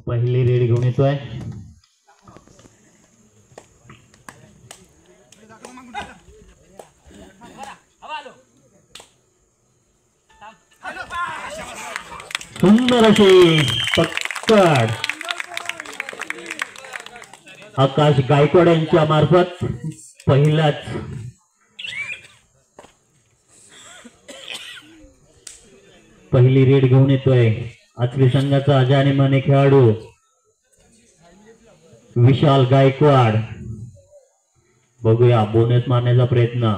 पहिली रेड घेऊन येतोय. सुंदर अशी पकड आकाश गायकवाड यांच्या मार्फत पहिलाच पहिली रेड घेऊन येतोय. आचरी संघाचा जाणीमानी खेळाडू विशाल गायकवाड. बघूया बोनस मारण्याचा प्रयत्न.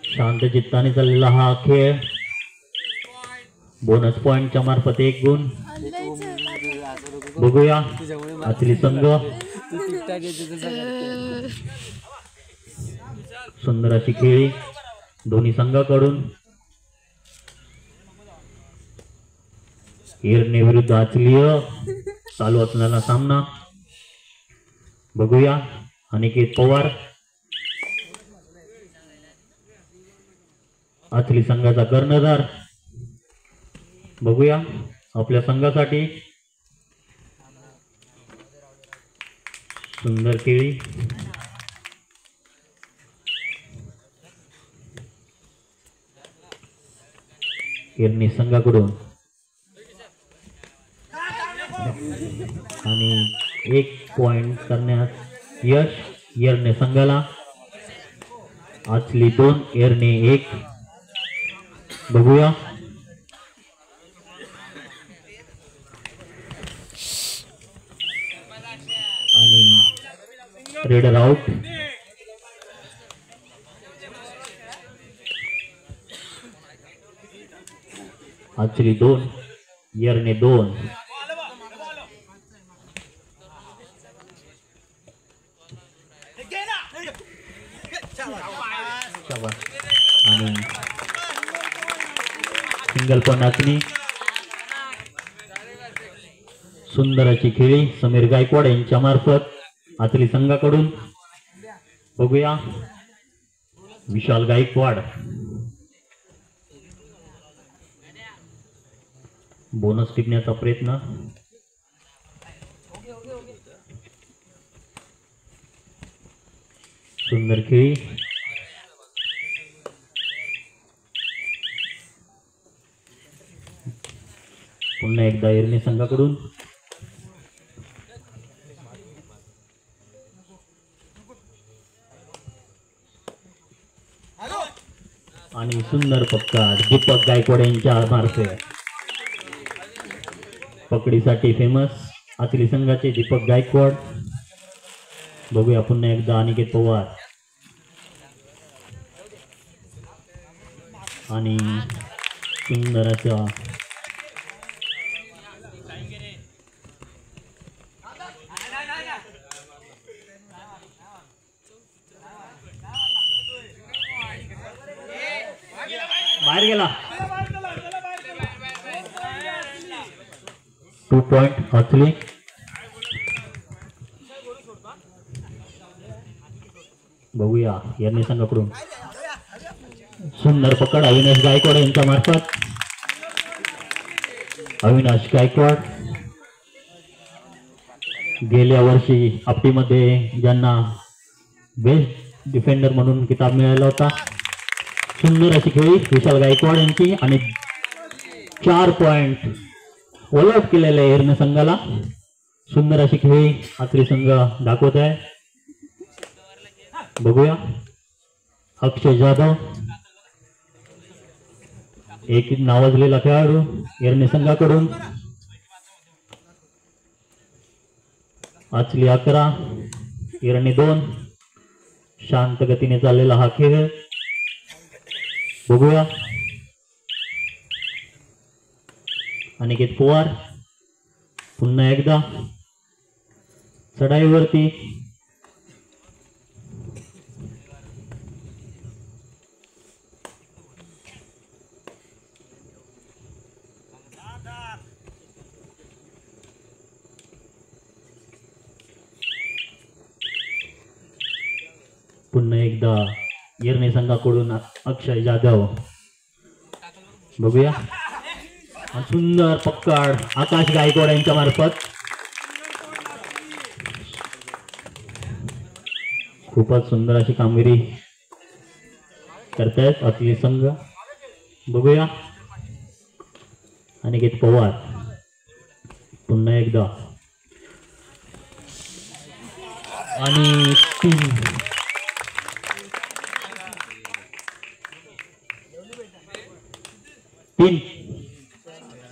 शांत चित्ताने चाललेला हा खेळ. बोनस पॉइंटच्या मार्फत 1 गुण. बघूया आचरी संघ. सुंदर अशी खेळी दोन्ही संघाकडून. एरणे विरुद्ध आचलीय चालू असलेला सामना. बघूया अनिकेत पवार आचली संघाचा कर्णधार. बघूया आपल्या संघासाठी सुंदर खेळी. एरणी संघाकडून आणि 1 पॉइंट करण्यास यश एरणे संघाला. आचली 2 एरणे 1. बघूया आणि रेडर आउट. आचली 2 एरणे 2. आणि सिंगल पॉइंट नाचणी. सुंदर अशी खेळी समीर गायकवाड यांच्या मार्फत आचली संघाकडून. बघूया विशाल गायकवाड. बोनस टिपण्याचा प्रयत्न. सुंदर खेळी. पुन्हा एकदा एरणी संघाकडून. आणि सुंदर पकड दीपक गायकवाड यांच्या मार्फत. पकडीसाठी फेमस आचली संघाचे दीपक गायकवाड. बघूया पुन्हा एकदा अनिकेत पवार आणि सुंदर अशा बाहेर गेला. 2 पॉइंट आचली. बघूया एरणी संघाकडून. सुंदर पकड अविनाश गायकवाड यांच्या मार्फत. अविनाश गायकवाड गेल्या वर्षी आपटीमध्ये ज्यांना बेस्ट डिफेंडर म्हणून किताब मिळाला होता. सुंदर अशी खेळी विशाल गायकवाड यांची आणि 4 पॉइंट ओलट केलेल्या एरणी संघाला. सुंदर अशी खेळी आचली संघ दाखवत आहे. बघूया अक्षय जाधव एक नावाजलेला खेळाडू एरणी संघाकडून. आचली 11 एरणी 2. शांत गतीने चाललेला हा खेळ. बघूया अनिकेत पवार पुन्हा एकदा चढाईवरती. पुन्हा एकदा एरणी संघाकडून अक्षय जाधव. बघूया सुंदर पकड आकाश गायकवाड यांच्या मार्फत. खूपच सुंदर अशी कामगिरी करतायत आपले संघ. बघूया अनिकेत पवार पुन्हा एकदा आणि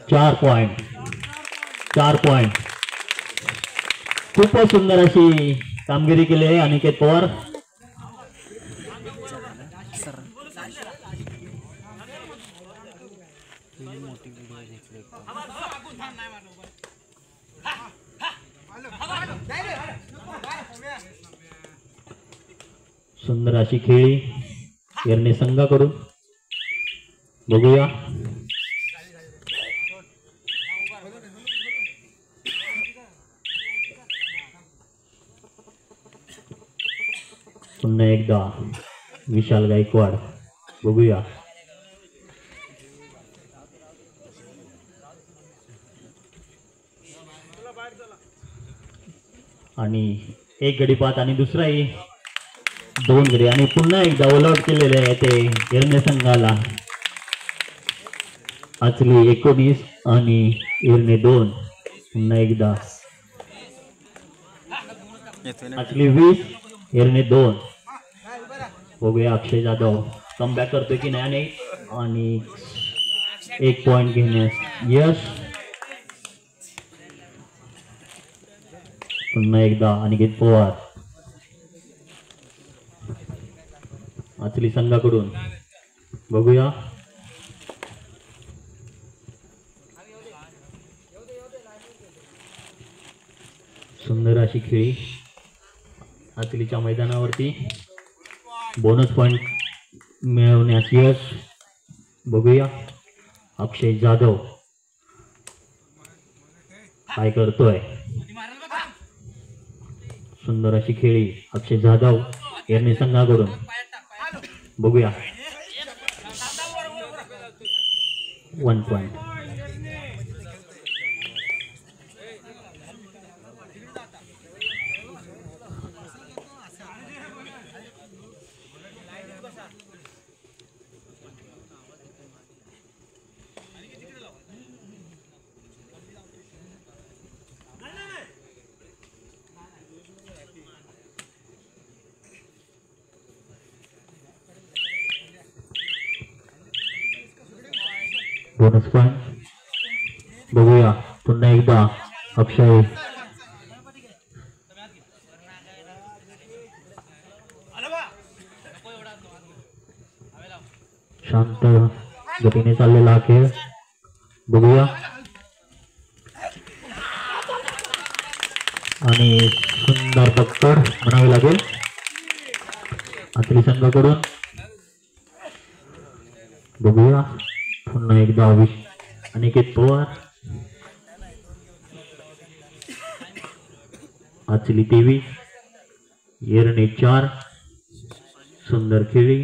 4 पॉइंट. खूपच सुंदर अशी कामगिरी केली आहे अनिकेत पवार. सुंदर अशी खेळी येरणे संघाकडून. बघूया पुन्हा एकदा विशाल गायकवाड. बघूया आणि एक गडी पाहत आणि दुसराही 2 गडी आणि पुन्हा एकदा ऑल आउट केलेले आहे ते येरणे संघाला. आचली 19 आणि येरणे 2. पुन्हा एकदा आचली 20 येरणे 2. बघूया अक्षय जाधव कमबॅक करतोय की नाही आणि 1 पॉइंट घेण्यास यश. पुन्हा एकदा अनिकेत पवार आचली संघाकडून. बघूया सुंदर अशी खेळी आचलीच्या मैदानावरती. बोनस पॉइंट मिळवण्यास यश. बघूया अक्षय जाधव काय करतोय. सुंदर अशी खेळी अक्षय जाधव येरणे संघाकडून. बघूया 1 पॉइंट. Bonus point. बघूया पुन्हा एकदा अक्षय शांत गतीने चाललेला खेळ. बघूया आणि सुंदर पकड म्हणावी लागेल आचली संघाकडून. बघूया पुन्हा एकदा अनिकेत पवार आचली 23 येरणे 4. सुंदर खेळी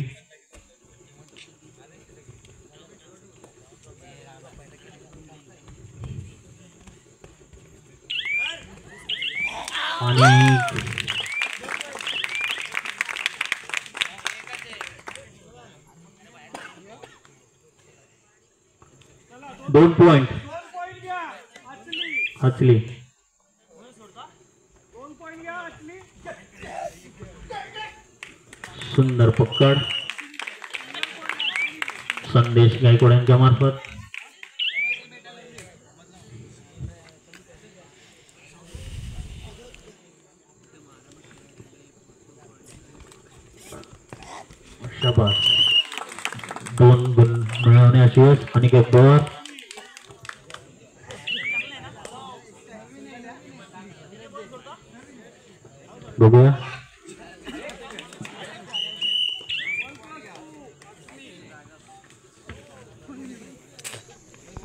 आणि 2 पॉइंट आचली. सुंदर पकड संदेश गायकवाड यांच्या मार्फत. शाबास 2 गुण मिळवण्यास यश अनिकेत पवार. बघूया